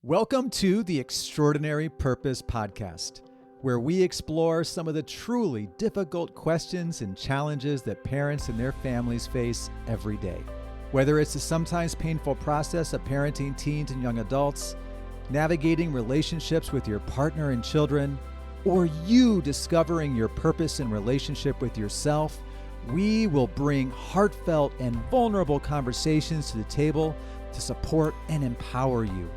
Welcome to the Extraordinary Purpose Podcast, where we explore some of the truly difficult questions and challenges that parents and their families face every day. Whether it's the sometimes painful process of parenting teens and young adults, navigating relationships with your partner and children, or you discovering your purpose in relationship with yourself, we will bring heartfelt and vulnerable conversations to the table to support and empower you.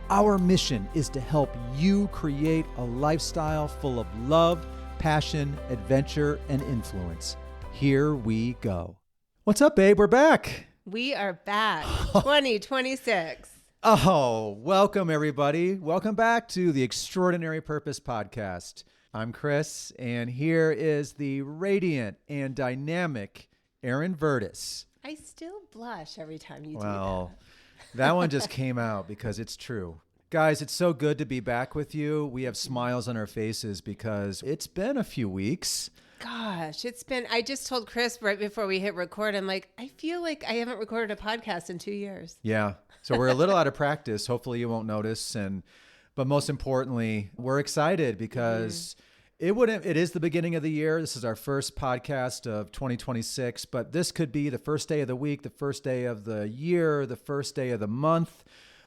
Our mission is to help you create a lifestyle full of love, passion, adventure, and influence. Here we go. What's up, babe? We're back. We are back. 2026. Oh, welcome, everybody. Welcome back to the Extraordinary Purpose Podcast. I'm Chris, and here is the radiant and dynamic Erin Verdis. I still blush every time you do Well, that one just came out because it's true. Guys, it's so good to be back with you. We have smiles on our faces because it's been a few weeks. Gosh, I just told Chris right before we hit record, I'm like, I feel like I haven't recorded a podcast in 2 years. Yeah. So we're a little out of practice. Hopefully you won't notice. But most importantly, we're excited because it is the beginning of the year. This is our first podcast of 2026, but this could be the first day of the week, the first day of the year, the first day of the month.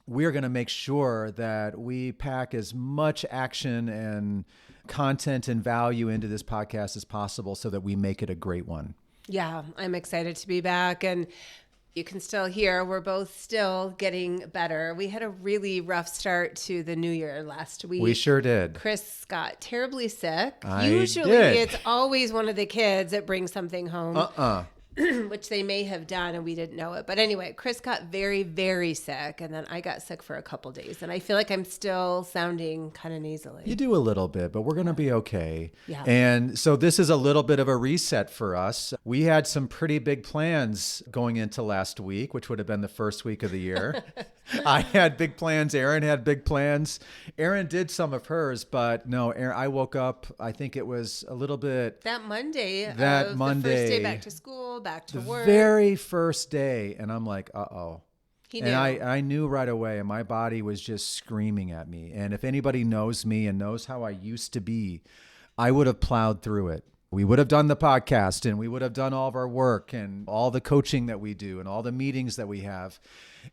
We're going to make sure that we pack as much action and content and value into this podcast as possible so that we make it a great one. Yeah, I'm excited to be back. And you can still hear we're both still getting better. We had a really rough start to the new year last week. We sure did. Chris got terribly sick. Usually it's always one of the kids that brings something home. Which they may have done and we didn't know it. But anyway, Chris got very, very sick. And then I got sick for a couple days. And I feel like I'm still sounding kind of nasally. You do a little bit, but we're going to be okay. Yeah. And so this is a little bit of a reset for us. We had some pretty big plans going into last week, which would have been the first week of the year. I had big plans. Erin had big plans. Erin did some of hers, but no, Erin, I woke up, I think it was a little bit... The first day back to school, back to work. The very first day. And I'm like, uh-oh. He knew. And I knew right away, and my body was just screaming at me. And if anybody knows me and knows how I used to be, I would have plowed through it. We would have done the podcast, and we would have done all of our work and all the coaching that we do and all the meetings that we have.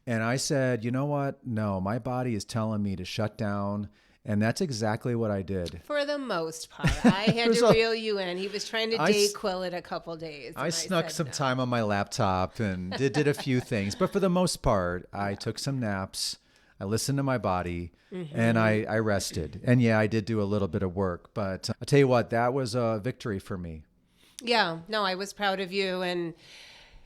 And I said, you know what? No, my body is telling me to shut down. And that's exactly what I did. For the most part. I had to reel you in. He was trying to Dayquil it a couple days. I snuck some time on my laptop and did a few things. But for the most part, I took some naps. I listened to my body and I rested. And yeah, I did do a little bit of work. But I'll tell you what, that was a victory for me. Yeah, no, I was proud of you. And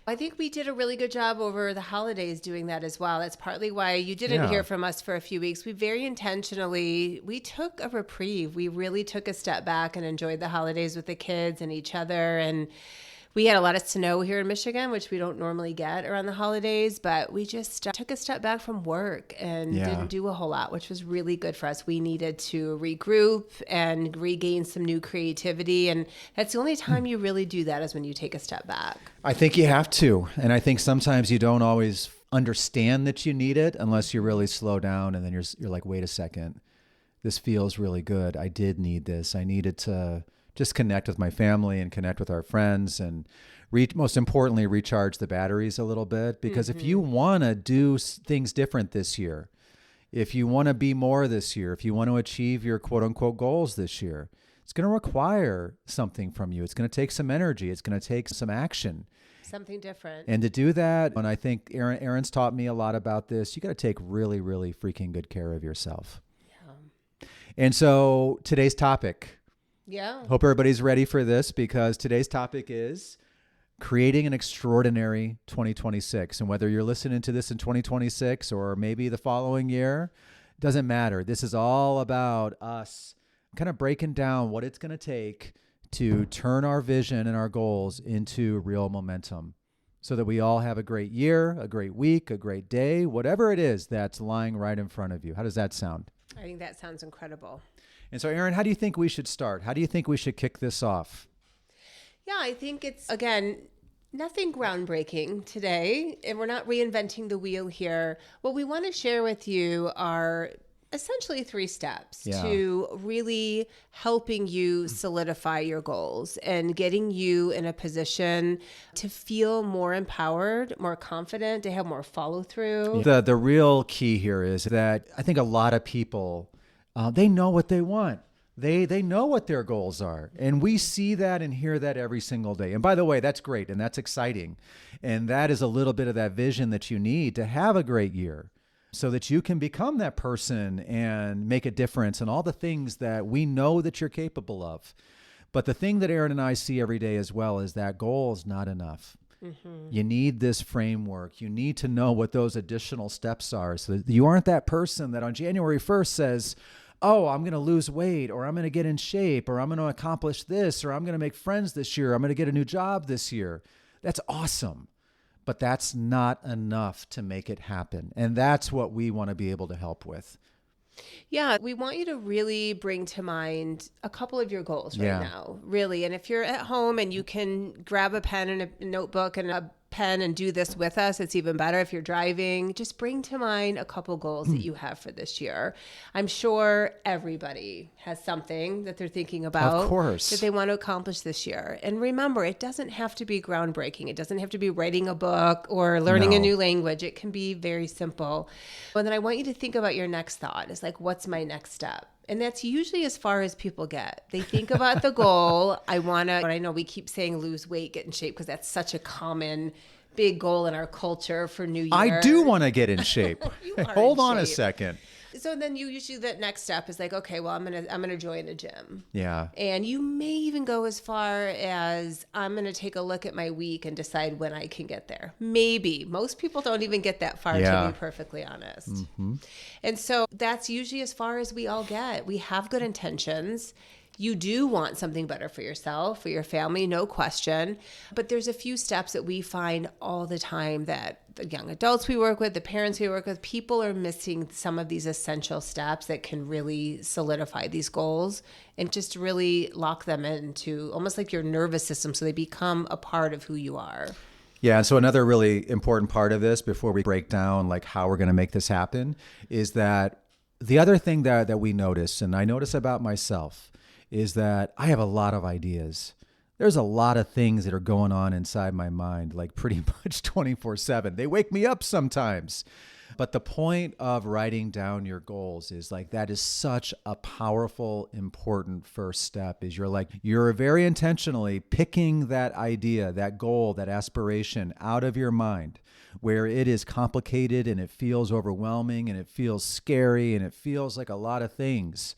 I think we did a really good job over the holidays doing that as well. That's partly why you didn't hear from us for a few weeks. We very intentionally, we took a reprieve. We really took a step back and enjoyed the holidays with the kids and each other. And we had a lot of snow here in Michigan, which we don't normally get around the holidays, but we just took a step back from work and didn't do a whole lot, which was really good for us. We needed to regroup and regain some new creativity. And that's the only time you really do that is when you take a step back. I think you have to. And I think sometimes you don't always understand that you need it unless you really slow down. And then you're like, wait a second, this feels really good. I did need this. I needed to just connect with my family and connect with our friends and most importantly, recharge the batteries a little bit. Because if you want to do things different this year, if you want to be more this year, if you want to achieve your quote unquote goals this year, it's going to require something from you. It's going to take some energy. It's going to take some action. Something different. And to do that, and I think Erin's taught me a lot about this, you got to take really, really freaking good care of yourself. Yeah. And so today's topic. Yeah. Hope everybody's ready for this because today's topic is creating an extraordinary 2026. And whether you're listening to this in 2026 or maybe the following year, doesn't matter. This is all about us kind of breaking down what it's going to take to turn our vision and our goals into real momentum so that we all have a great year, a great week, a great day, whatever it is that's lying right in front of you. How does that sound? I think that sounds incredible. And so, Erin, how do you think we should start? How do you think we should kick this off? Yeah, I think it's, again, nothing groundbreaking today, and we're not reinventing the wheel here. What we want to share with you are essentially 3 steps to really helping you solidify your goals and getting you in a position to feel more empowered, more confident, to have more follow through. The real key here is that I think a lot of people, they know what they want. They know what their goals are. And we see that and hear that every single day. And by the way, that's great and that's exciting. And that is a little bit of that vision that you need to have a great year, so that you can become that person and make a difference in all the things that we know that you're capable of. But the thing that Erin and I see every day as well is that goal is not enough. Mm-hmm. You need this framework. You need to know what those additional steps are, so that you aren't that person that on January 1st says, oh, I'm going to lose weight, or I'm going to get in shape, or I'm going to accomplish this, or I'm going to make friends this year. I'm going to get a new job this year. That's awesome. But that's not enough to make it happen. And that's what we want to be able to help with. Yeah, we want you to really bring to mind a couple of your goals right now, really. And if you're at home and you can grab a pen and a notebook and a pen and do this with us, it's even better. If you're driving, just bring to mind a couple goals that you have for this year. I'm sure everybody has something that they're thinking about, of course, that they want to accomplish this year. And remember, it doesn't have to be groundbreaking. It doesn't have to be writing a book or learning a new language. It can be very simple. And then I want you to think about your next thought. It's like, what's my next step? And that's usually as far as people get. They think about the goal. I know we keep saying lose weight, get in shape, because that's such a common big goal in our culture for New Year. I do want to get in shape. Hold on a shape. second. So then you usually, that next step is like, okay, well, I'm gonna join a gym. Yeah. And you may even go as far as, I'm gonna take a look at my week and decide when I can get there. Maybe. Most people don't even get that far, to be perfectly honest. Mm-hmm. And so that's usually as far as we all get. We have good intentions. You do want something better for yourself, for your family, no question. But there's a few steps that we find all the time that the young adults we work with, the parents we work with, people are missing some of these essential steps that can really solidify these goals and just really lock them into almost like your nervous system, so they become a part of who you are. Yeah, and so another really important part of this, before we break down like how we're going to make this happen, is that the other thing that we notice, and I notice about myself, is that I have a lot of ideas. There's a lot of things that are going on inside my mind, like pretty much 24/7. They wake me up sometimes. But the point of writing down your goals is like, that is such a powerful, important first step. Is you're very intentionally picking that idea, that goal, that aspiration out of your mind, where it is complicated and it feels overwhelming and it feels scary and it feels like a lot of things.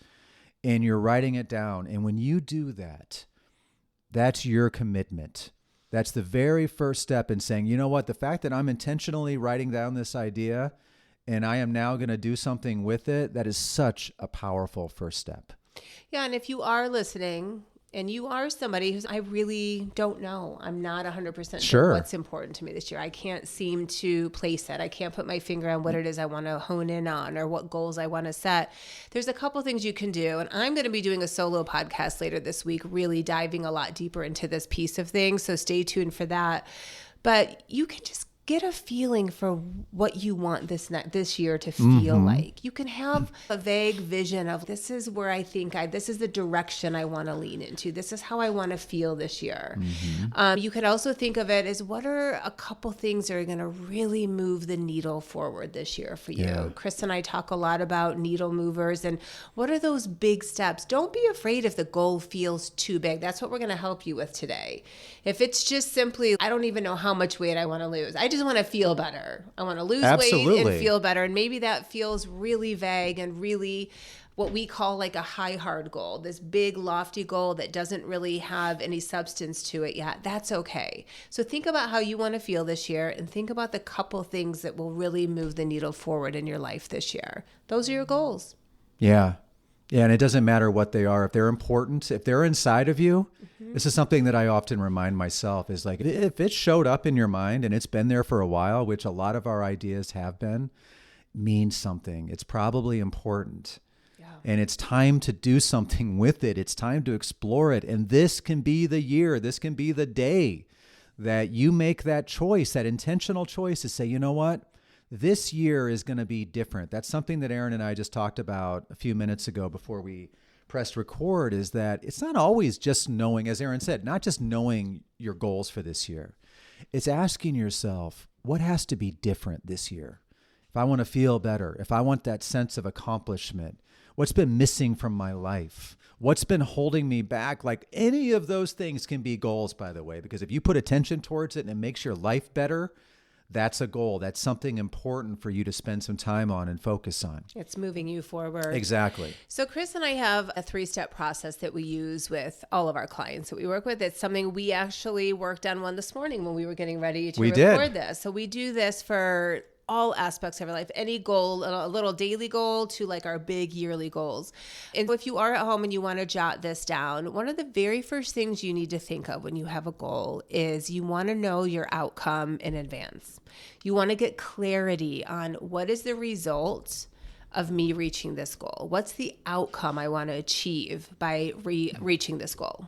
And you're writing it down. And when you do that, that's your commitment. That's the very first step in saying, you know what, the fact that I'm intentionally writing down this idea and I am now going to do something with it, that is such a powerful first step. Yeah, and if you are listening and you are somebody who's, I really don't know, I'm not 100% sure what's important to me this year. I can't seem to place it. I can't put my finger on what it is I want to hone in on or what goals I want to set. There's a couple things you can do. And I'm going to be doing a solo podcast later this week, really diving a lot deeper into this piece of things. So stay tuned for that. But you can just get a feeling for what you want this year to feel like. You can have a vague vision of, this is where I think this is the direction I want to lean into. This is how I want to feel this year. You could also think of it as, what are a couple things that are going to really move the needle forward this year for you? Yeah. Chris and I talk a lot about needle movers, and what are those big steps? Don't be afraid if the goal feels too big. That's what we're going to help you with today. If it's just simply, I don't even know how much weight I want to lose, I just want to feel better. I want to lose weight and feel better. And maybe that feels really vague and really what we call like a high hard goal, this big lofty goal that doesn't really have any substance to it yet. That's okay. So think about how you want to feel this year and think about the couple things that will really move the needle forward in your life this year. Those are your goals. Yeah. Yeah, and it doesn't matter what they are. If they're important, if they're inside of you, this is something that I often remind myself, is like, if it showed up in your mind and it's been there for a while, which a lot of our ideas have been, means something. It's probably important. Yeah. And it's time to do something with it. It's time to explore it. And this can be the year, this can be the day that you make that choice, that intentional choice to say, you know what? this year is going to be different. That's something that Erin and I just talked about a few minutes ago before we pressed record, is that it's not always just knowing, as Erin said, not just knowing your goals for this year. It's asking yourself, what has to be different this year? If I want to feel better, if I want that sense of accomplishment, what's been missing from my life? What's been holding me back? Like, any of those things can be goals, by the way, because if you put attention towards it and it makes your life better, that's a goal. That's something important for you to spend some time on and focus on. It's moving you forward. Exactly. So Chris and I have a 3-step process that we use with all of our clients that we work with. It's something we actually worked on one this morning when we were getting ready to record this. So we do this for all aspects of our life, any goal, a little daily goal to like our big yearly goals. And if you are at home and you want to jot this down, one of the very first things you need to think of when you have a goal is you want to know your outcome in advance. You want to get clarity on what is the result of me reaching this goal. What's the outcome I want to achieve by reaching this goal?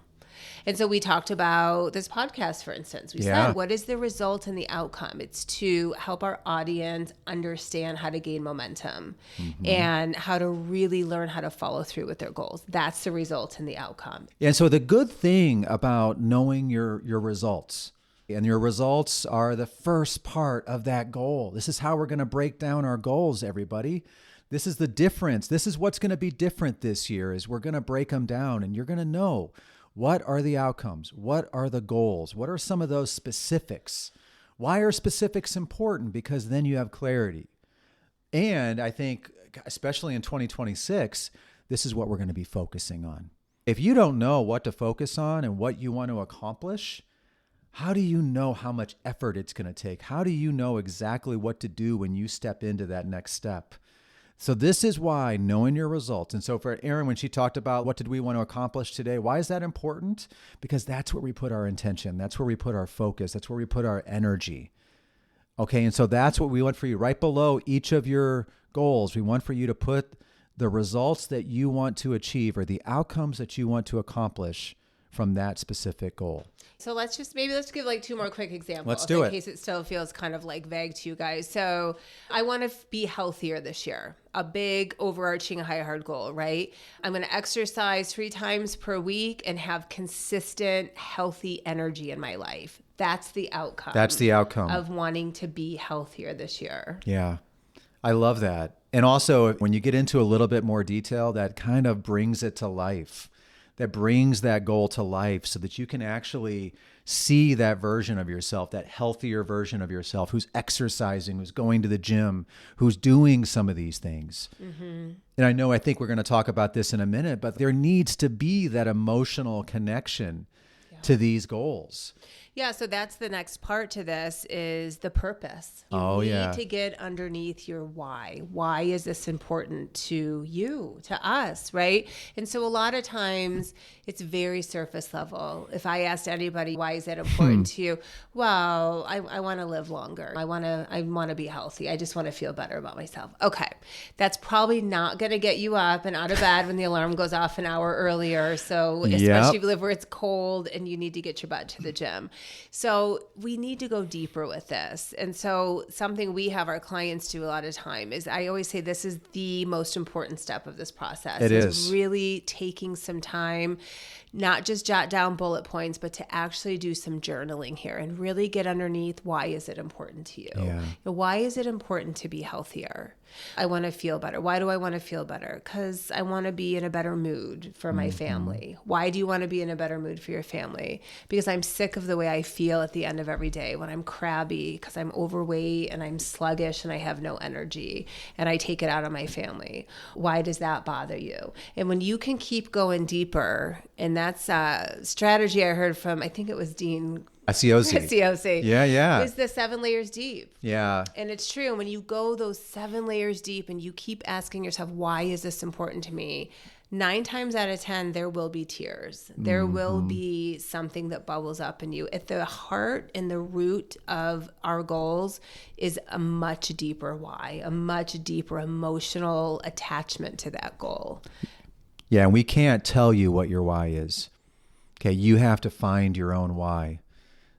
And so we talked about this podcast, for instance. We said, what is the result and the outcome? It's to help our audience understand how to gain momentum and how to really learn how to follow through with their goals. That's the result and the outcome. And so the good thing about knowing your results, and your results are the first part of that goal. This is how we're going to break down our goals, everybody. This is the difference. This is what's going to be different this year, is we're going to break them down, and you're going to know, what are the outcomes? What are the goals? What are some of those specifics? Why are specifics important? Because then you have clarity. And I think, especially in 2026, this is what we're going to be focusing on. If you don't know what to focus on and what you want to accomplish, how do you know how much effort it's going to take? How do you know exactly what to do when you step into that next step? So this is why knowing your results. And so for Erin, when she talked about what did we want to accomplish today, why is that important? Because that's where we put our intention. That's where we put our focus. That's where we put our energy. Okay. And so that's what we want for you. Right below each of your goals, we want for you to put the results that you want to achieve or the outcomes that you want to accomplish from that specific goal. So let's give like 2 more quick examples. Let's do it. In case it still feels kind of like vague to you guys. So I want to be healthier this year. A big overarching hard goal, right? I'm going to exercise 3 times per week and have consistent, healthy energy in my life. That's the outcome. That's the outcome of wanting to be healthier this year. Yeah. I love that. And also, when you get into a little bit more detail, that kind of brings it to life. That brings that goal to life so that you can actually see that version of yourself, that healthier version of yourself who's exercising, who's going to the gym, who's doing some of these things. And I think we're going to talk about this in a minute, but there needs to be that emotional connection to these goals. Yeah, so that's the next part to this is the purpose. You need to get underneath your why. Why is this important to you, to us, right? And so a lot of times it's very surface level. If I asked anybody, why is that important to you? Well, I want to live longer. I want to be healthy. I just want to feel better about myself. Okay, that's probably not going to get you up and out of bed when the alarm goes off an hour earlier. So especially if you live where it's cold and you need to get your butt to the gym. So we need to go deeper with this. And so something we have our clients do a lot of time is, I always say this is the most important step of this process. It is really taking some time, not just jot down bullet points, but to actually do some journaling here and really get underneath, why is it important to you? Why is it important to be healthier? I want to feel better. Why do I want to feel better? Because I want to be in a better mood for my family. Why do you want to be in a better mood for your family? Because I'm sick of the way I feel at the end of every day when I'm crabby because I'm overweight and I'm sluggish and I have no energy and I take it out on my family. Why does that bother you? And when you can keep going deeper, and that's a strategy I heard from, I think it was Dean COC. Yeah. Is the 7 layers deep. Yeah. And it's true. When you go those 7 layers deep and you keep asking yourself, why is this important to me? 9 times out of 10, there will be tears. There will be something that bubbles up in you. At the heart and the root of our goals is a much deeper why, a much deeper emotional attachment to that goal. Yeah. And we can't tell you what your why is. Okay. You have to find your own why.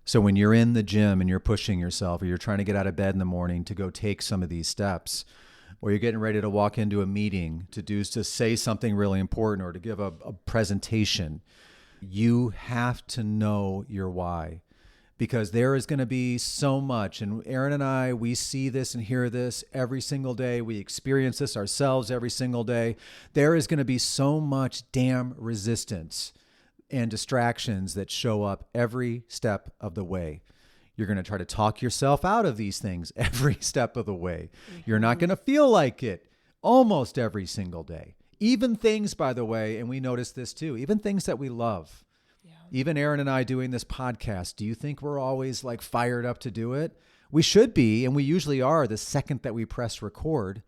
So when you're in the gym and you're pushing yourself, or you're trying to get out of bed in the morning to go take some of these steps, or you're getting ready to walk into a meeting to say something really important or to give a presentation, you have to know your why. Because there is going to be so much. And Erin and I, we see this and hear this every single day. We experience this ourselves every single day. There is going to be so much damn resistance and distractions that show up every step of the way. You're going to try to talk yourself out of these things every step of the way. You're not going to feel like it almost every single day. Even things, by the way, and we notice this too, even things that we love. Even Erin and I doing this podcast, do you think we're always like fired up to do it? We should be, and we usually are the second that we press record.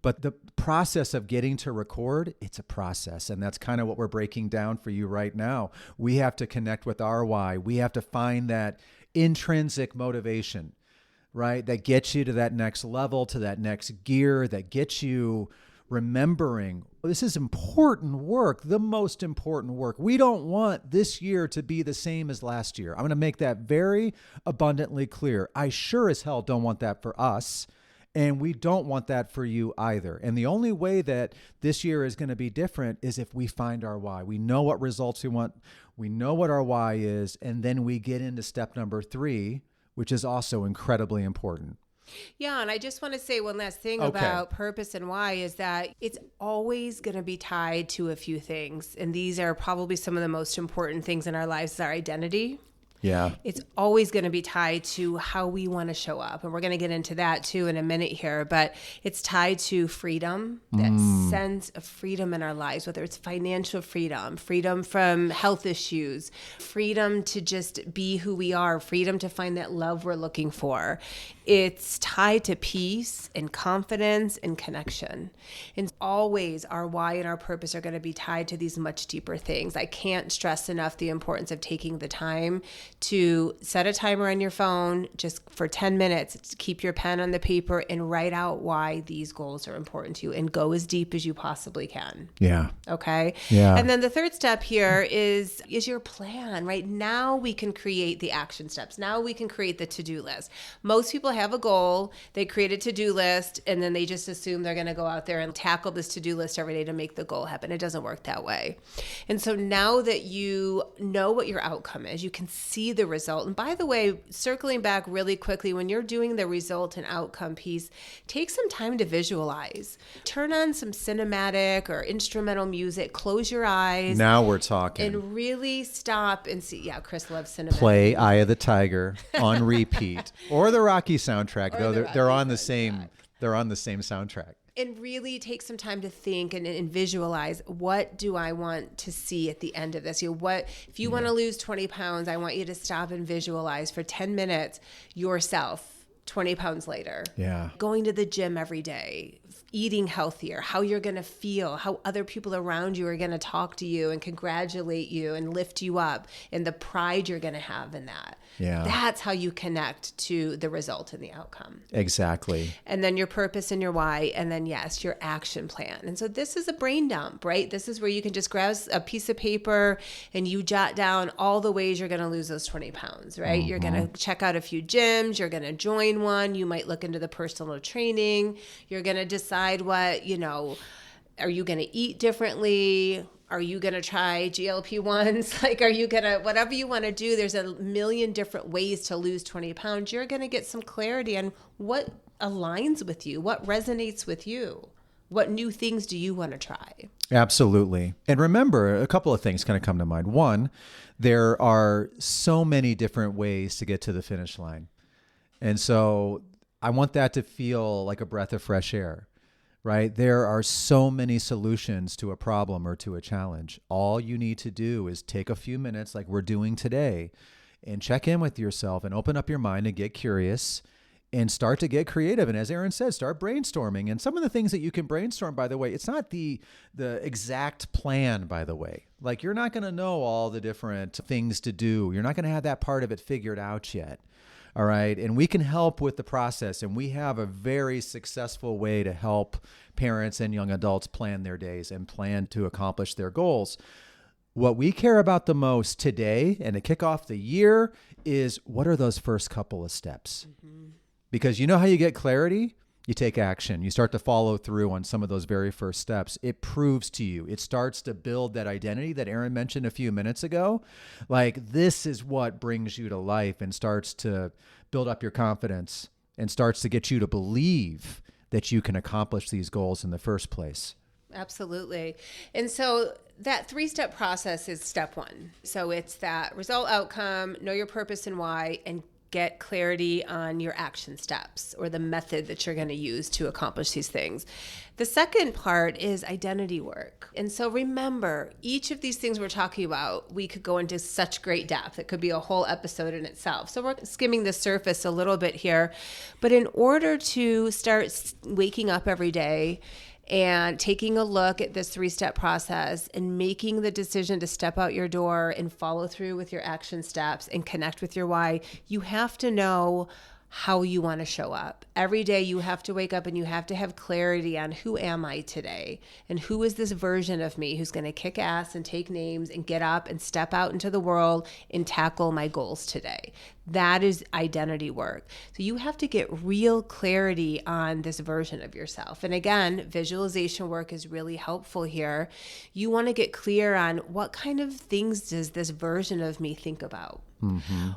But the process of getting to record, it's a process. And that's kind of what we're breaking down for you right now. We have to connect with our why. We have to find that intrinsic motivation, right? That gets you to that next level, to that next gear, that gets you remembering this is important work, the most important work. We don't want this year to be the same as last year. I'm going to make that very abundantly clear. I sure as hell don't want that for us, and we don't want that for you either. And the only way that this year is going to be different is if we find our why. We know what results we want. We know what our why is, and then we get into step number 3, which is also incredibly important. Yeah, and I just want to say one last thing about purpose and why is that it's always going to be tied to a few things. And these are probably some of the most important things in our lives is our identity. Yeah. It's always going to be tied to how we want to show up. And we're going to get into that too in a minute here. But it's tied to freedom, that sense of freedom in our lives, whether it's financial freedom, freedom from health issues, freedom to just be who we are, freedom to find that love we're looking for. It's tied to peace and confidence and connection. And always our why and our purpose are going to be tied to these much deeper things. I can't stress enough the importance of taking the time to set a timer on your phone just for 10 minutes, keep your pen on the paper and write out why these goals are important to you and go as deep as you possibly can. Yeah. Okay. Yeah. And then the third step here is your plan. Right now we can create the action steps. Now we can create the to-do list. Most people have a goal, they create a to-do list, and then they just assume they're going to go out there and tackle this to-do list every day to make the goal happen. It doesn't work that way. And so now that you know what your outcome is, you can see the result. And by the way, circling back really quickly, when you're doing the result and outcome piece, take some time to visualize. Turn on some cinematic or instrumental music, close your eyes. Now we're talking. And really stop and see. Yeah, Chris loves cinematic. Play Eye of the Tiger on repeat, or the Rocky soundtrack. Though they're on the same soundtrack. And really take some time to think and visualize, what do I want to see at the end of this? If you want to lose 20 pounds, I want you to stop and visualize for 10 minutes yourself 20 pounds later. Yeah. Going to the gym every day, eating healthier, how you're going to feel, how other people around you are going to talk to you and congratulate you and lift you up, and the pride you're going to have in that. Yeah. That's how you connect to the result and the outcome. Exactly. And then your purpose and your why, and then yes, your action plan. And so this is a brain dump, right? This is where you can just grab a piece of paper and you jot down all the ways you're going to lose those 20 pounds, right? You're going to check out a few gyms, you're going to join one, you might look into the personal training, you're going to decide what, are you going to eat differently? Are you going to try GLP-1s? Like, are you going to, whatever you want to do, there's a million different ways to lose 20 pounds. You're going to get some clarity on what aligns with you, what resonates with you. What new things do you want to try? Absolutely. And remember, a couple of things kind of come to mind. One, there are so many different ways to get to the finish line. And so I want that to feel like a breath of fresh air. Right? There are so many solutions to a problem or to a challenge. All you need to do is take a few minutes like we're doing today and check in with yourself and open up your mind and get curious and start to get creative. And as Erin said, start brainstorming. And some of the things that you can brainstorm, by the way, it's not the exact plan, by the way. Like, you're not going to know all the different things to do. You're not going to have that part of it figured out yet. All right. And we can help with the process. And we have a very successful way to help parents and young adults plan their days and plan to accomplish their goals. What we care about the most today and to kick off the year is, what are those first couple of steps? Because you know how you get clarity? You take action. You start to follow through on some of those very first steps. It proves to you. It starts to build that identity that Erin mentioned a few minutes ago. Like, this is what brings you to life and starts to build up your confidence and starts to get you to believe that you can accomplish these goals in the first place. Absolutely. And so that 3-step process is step 1. So it's that result, outcome, know your purpose and why, and get clarity on your action steps or the method that you're going to use to accomplish these things. The second part is identity work. And so remember, each of these things we're talking about, we could go into such great depth. It could be a whole episode in itself. So we're skimming the surface a little bit here. But in order to start waking up every day and taking a look at this 3-step process and making the decision to step out your door and follow through with your action steps and connect with your why, you have to know how you want to show up. Every day you have to wake up and you have to have clarity on, who am I today? And who is this version of me who's going to kick ass and take names and get up and step out into the world and tackle my goals today? That is identity work. So you have to get real clarity on this version of yourself. And again, visualization work is really helpful here. You want to get clear on, what kind of things does this version of me think about?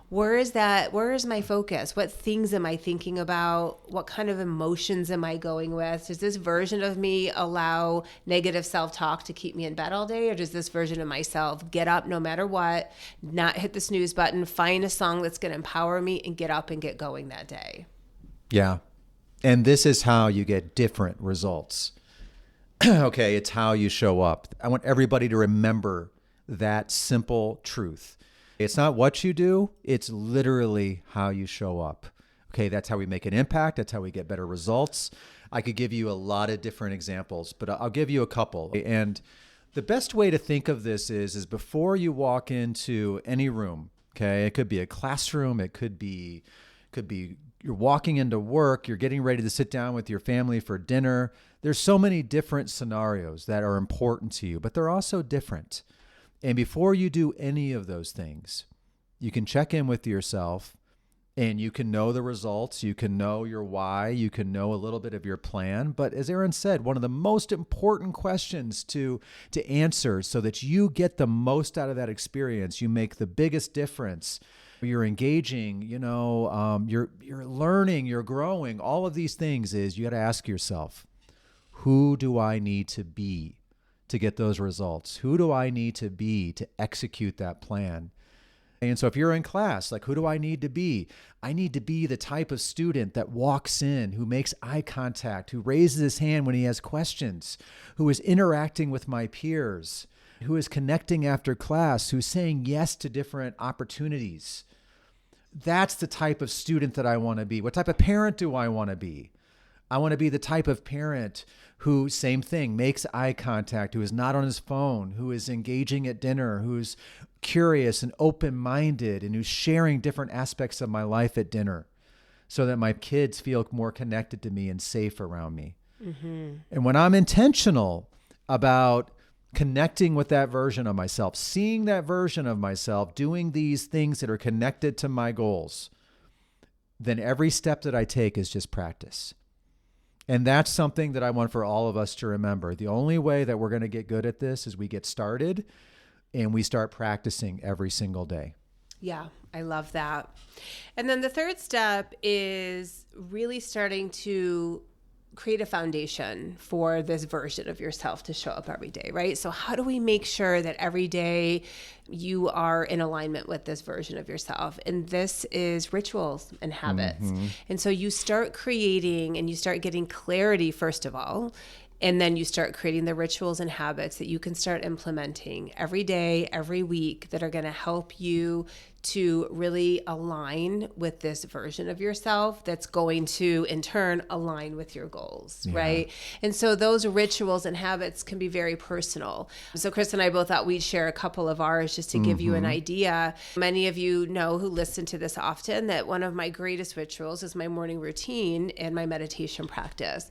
Where is my focus? What things am I thinking about? What kind of emotions am I going with? Does this version of me allow negative self-talk to keep me in bed all day? Or does this version of myself get up no matter what, not hit the snooze button, find a song that's going to empower me and get up and get going that day? Yeah. And this is how you get different results. Okay, it's how you show up. I want everybody to remember that simple truth. It's not what you do, it's literally how you show up. Okay, that's how we make an impact. That's how we get better results. I could give you a lot of different examples, but I'll give you a couple. And the best way to think of this is before you walk into any room, okay, it could be a classroom, it could be you're walking into work, you're getting ready to sit down with your family for dinner. There's so many different scenarios that are important to you, but they're also different. And before you do any of those things, you can check in with yourself and you can know the results. You can know your why. You can know a little bit of your plan. But as Erin said, one of the most important questions to answer so that you get the most out of that experience, you make the biggest difference, you're engaging, you're learning, you're growing, all of these things, is you got to ask yourself, who do I need to be to get those results? Who do I need to be to execute that plan? And so if you're in class, like, who do I need to be? I need to be the type of student that walks in, who makes eye contact, who raises his hand when he has questions, who is interacting with my peers, who is connecting after class, who's saying yes to different opportunities. That's the type of student that I want to be. What type of parent do I want to be? I want to be the type of parent who, same thing, makes eye contact, who is not on his phone, who is engaging at dinner, who's curious and open-minded, and who's sharing different aspects of my life at dinner so that my kids feel more connected to me and safe around me. And when I'm intentional about connecting with that version of myself, seeing that version of myself, doing these things that are connected to my goals, then every step that I take is just practice. And that's something that I want for all of us to remember. The only way that we're going to get good at this is we get started and we start practicing every single day. Yeah, I love that. And then the third step is really starting to create a foundation for this version of yourself to show up every day, right? So how do we make sure that every day you are in alignment with this version of yourself? And this is rituals and habits. And so you start creating and you start getting clarity, first of all, and then you start creating the rituals and habits that you can start implementing every day, every week, that are going to help you to really align with this version of yourself that's going to, in turn, align with your goals, right? And so those rituals and habits can be very personal. So Chris and I both thought we'd share a couple of ours just to give you an idea. Many of you know, who listen to this often, that one of my greatest rituals is my morning routine and my meditation practice.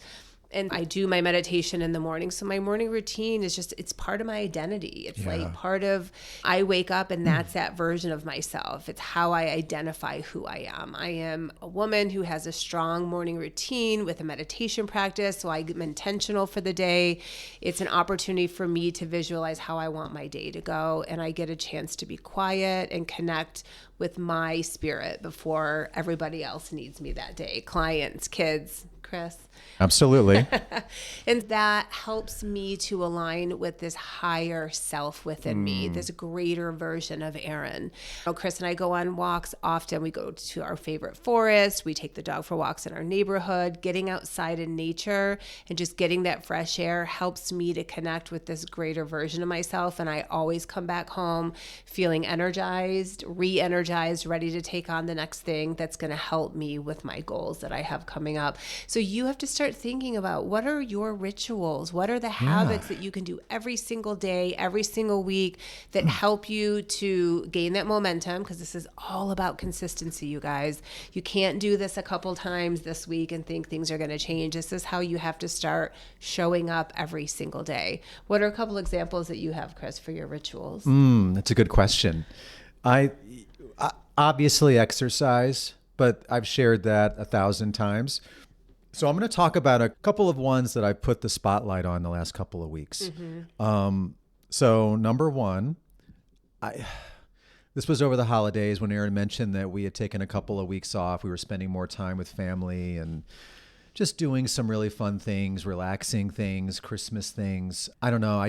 And I do my meditation in the morning. So my morning routine is just, it's part of my identity. It's like part of, I wake up and that's that version of myself. It's how I identify who I am. I am a woman who has a strong morning routine with a meditation practice. So I'm intentional for the day. It's an opportunity for me to visualize how I want my day to go. And I get a chance to be quiet and connect with my spirit before everybody else needs me that day. Clients, kids, Chris. Absolutely. And that helps me to align with this higher self within me, this greater version of Erin. Chris and I go on walks often. We go to our favorite forest. We take the dog for walks in our neighborhood. Getting outside in nature and just getting that fresh air helps me to connect with this greater version of myself. And I always come back home feeling energized, re-energized, ready to take on the next thing that's going to help me with my goals that I have coming up. So you have to start thinking about, what are your rituals? What are the habits that you can do every single day, every single week that help you to gain that momentum? Because this is all about consistency, you guys. You can't do this a couple times this week and think things are going to change. This is how you have to start showing up every single day. What are a couple examples that you have, Chris, for your rituals? That's a good question. I obviously exercise, but I've shared that 1,000 times. So I'm going to talk about a couple of ones that I put the spotlight on the last couple of weeks. So number one, this was over the holidays when Erin mentioned that we had taken a couple of weeks off. We were spending more time with family and just doing some really fun things, relaxing things, Christmas things. I don't know.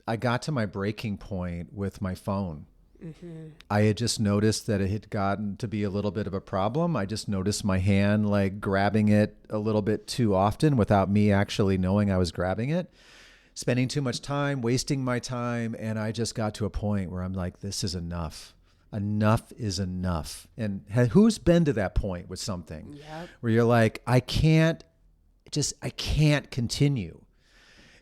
I got to my breaking point with my phone. I had just noticed that it had gotten to be a little bit of a problem. I just noticed my hand like grabbing it a little bit too often without me actually knowing I was grabbing it, spending too much time, wasting my time. And I just got to a point where I'm like, this is enough. Enough is enough. And who's been to that point with something where you're like, I can't continue.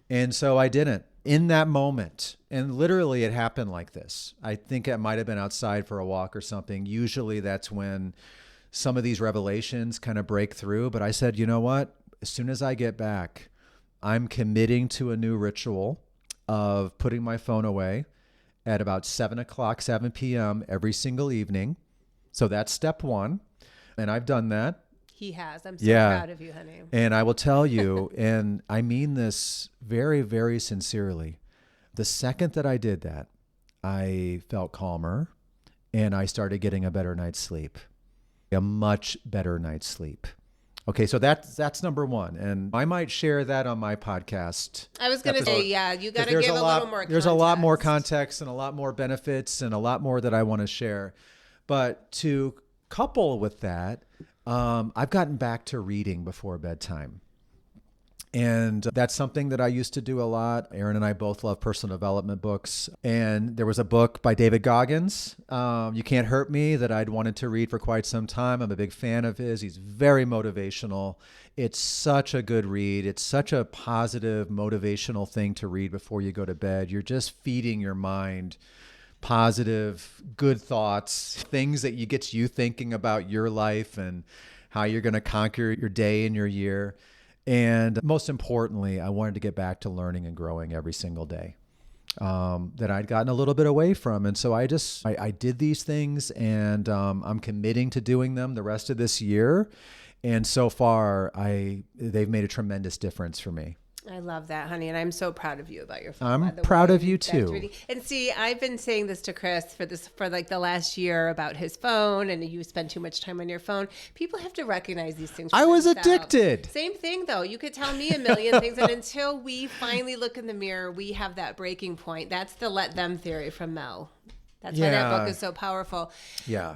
And so I didn't. In that moment, and literally it happened like this. I think it might have been outside for a walk or something. Usually that's when some of these revelations kind of break through. But I said, you know what? As soon as I get back, I'm committing to a new ritual of putting my phone away at about 7 p.m. every single evening. So that's step one. And I've done that. He has. I'm so proud of you, honey. And I will tell you, and I mean this very, very sincerely, the second that I did that, I felt calmer and I started getting a better night's sleep, a much better night's sleep. Okay, so that's number one. And I might share that on my podcast. I was going to say, you got to give a little more context. There's a lot more context and a lot more benefits and a lot more that I want to share. But to couple with that, I've gotten back to reading before bedtime. And that's something that I used to do a lot. Erin and I both love personal development books. And there was a book by David Goggins, You Can't Hurt Me, that I'd wanted to read for quite some time. I'm a big fan of his. He's very motivational. It's such a good read. It's such a positive, motivational thing to read before you go to bed. You're just feeding your mind positive, good thoughts, things that gets you thinking about your life and how you're going to conquer your day and your year. And most importantly, I wanted to get back to learning and growing every single day that I'd gotten a little bit away from. And so I did these things, and I'm committing to doing them the rest of this year. And so far, they've made a tremendous difference for me. I love that, honey. And I'm so proud of you about your phone. I'm proud of you too. And see, I've been saying this to Chris for like the last year about his phone, and you spend too much time on your phone. People have to recognize these things. I was addicted. Same thing though. You could tell me a million things, and until we finally look in the mirror, we have that breaking point. That's the let them theory from Mel. That's why that book is so powerful. Yeah.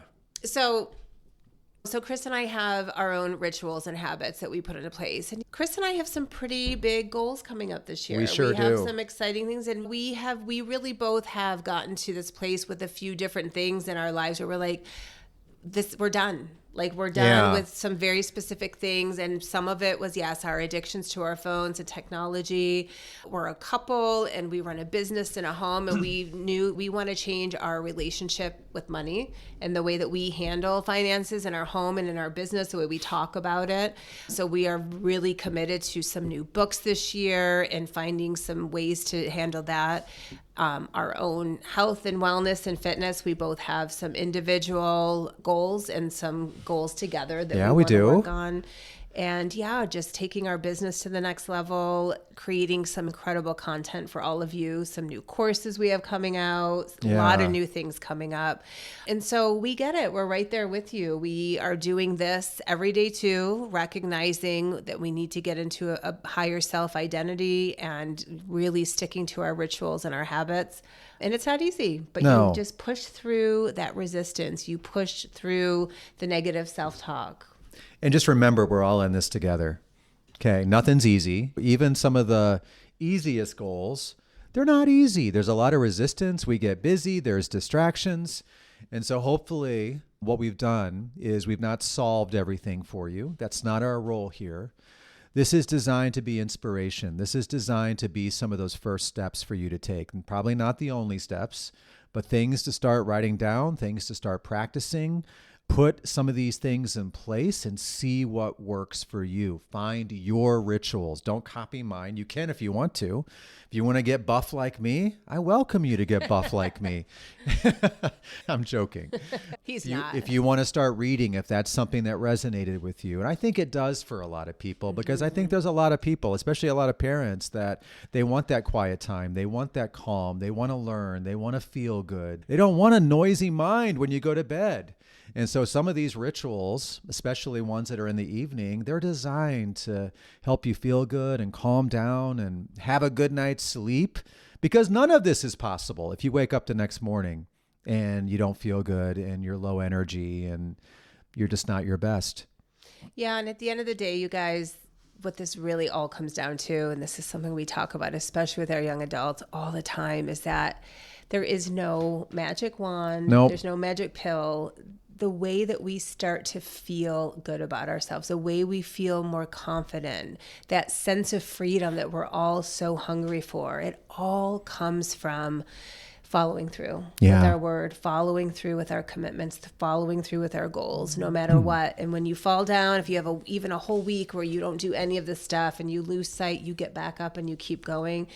So Chris and I have our own rituals and habits that we put into place. And Chris and I have some pretty big goals coming up this year. We sure do. We have some exciting things, and we really both have gotten to this place with a few different things in our lives where we're like, we're done. Like we're done with some very specific things. And some of it was, yes, our addictions to our phones and technology. We're a couple and we run a business and a home, and we knew we want to change our relationship with money and the way that we handle finances in our home and in our business, the way we talk about it. So we are really committed to some new books this year and finding some ways to handle that. Our own health and wellness and fitness. We both have some individual goals and some goals together that we want to work on. And just taking our business to the next level, creating some incredible content for all of you, some new courses we have coming out, a lot of new things coming up. And so we get it. We're right there with you. We are doing this every day too, recognizing that we need to get into a higher self-identity and really sticking to our rituals and our habits. And it's not easy, but you just push through that resistance. You push through the negative self-talk. And just remember, we're all in this together. Okay, nothing's easy. Even some of the easiest goals, they're not easy. There's a lot of resistance. We get busy. There's distractions. And so hopefully what we've done is we've not solved everything for you. That's not our role here. This is designed to be inspiration. This is designed to be some of those first steps for you to take. And probably not the only steps, but things to start writing down, things to start practicing. Put some of these things in place and see what works for you. Find your rituals. Don't copy mine. You can if you want to. If you want to get buff like me, I welcome you to get buff like me. I'm joking. He's not. If you want to start reading, if that's something that resonated with you. And I think it does for a lot of people, because I think there's a lot of people, especially a lot of parents, that they want that quiet time. They want that calm. They want to learn. They want to feel good. They don't want a noisy mind when you go to bed. And so some of these rituals, especially ones that are in the evening, they're designed to help you feel good and calm down and have a good night's sleep, because none of this is possible if you wake up the next morning and you don't feel good and you're low energy and you're just not your best. Yeah. And at the end of the day, you guys, what this really all comes down to, and this is something we talk about, especially with our young adults all the time, is that there is no magic wand. Nope. There's no magic pill. The way that we start to feel good about ourselves, the way we feel more confident, that sense of freedom that we're all so hungry for, it all comes from following through with our word, following through with our commitments, following through with our goals, no matter what. And when you fall down, if you have even a whole week where you don't do any of this stuff and you lose sight, you get back up and you keep going.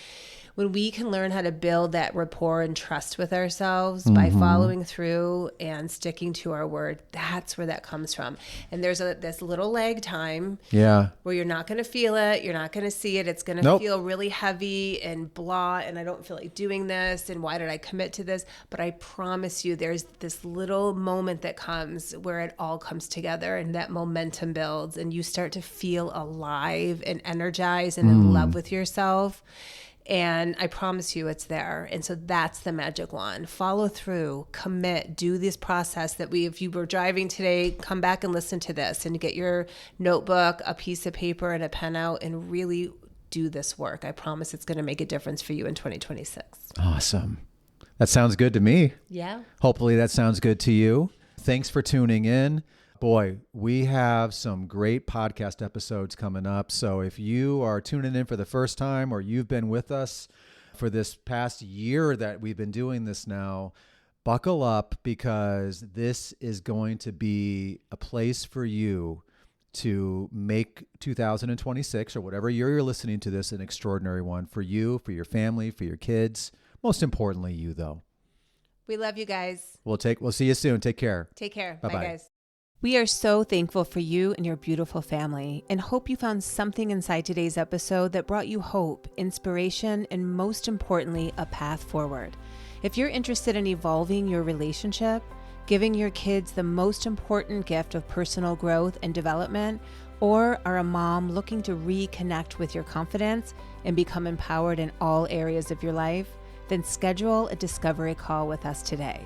When we can learn how to build that rapport and trust with ourselves by following through and sticking to our word, that's where that comes from. And there's this little lag time where you're not going to feel it. You're not going to see it. It's going to feel really heavy and blah. And I don't feel like doing this. And why did I commit to this? But I promise you, there's this little moment that comes where it all comes together and that momentum builds and you start to feel alive and energized and in love with yourself. And I promise you it's there. And so that's the magic wand. Follow through, commit, do this process that if you were driving today, come back and listen to this and get your notebook, a piece of paper and a pen out and really do this work. I promise it's going to make a difference for you in 2026. Awesome. That sounds good to me. Yeah. Hopefully that sounds good to you. Thanks for tuning in. Boy, we have some great podcast episodes coming up. So if you are tuning in for the first time or you've been with us for this past year that we've been doing this now, buckle up, because this is going to be a place for you to make 2026 or whatever year you're listening to this an extraordinary one for you, for your family, for your kids. Most importantly, you though. We love you guys. We'll see you soon. Take care. Take care. Bye-bye. Bye guys. We are so thankful for you and your beautiful family and hope you found something inside today's episode that brought you hope, inspiration, and most importantly, a path forward. If you're interested in evolving your relationship, giving your kids the most important gift of personal growth and development, or are a mom looking to reconnect with your confidence and become empowered in all areas of your life, then schedule a discovery call with us today.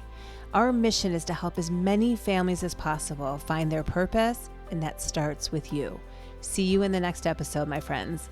Our mission is to help as many families as possible find their purpose, and that starts with you. See you in the next episode, my friends.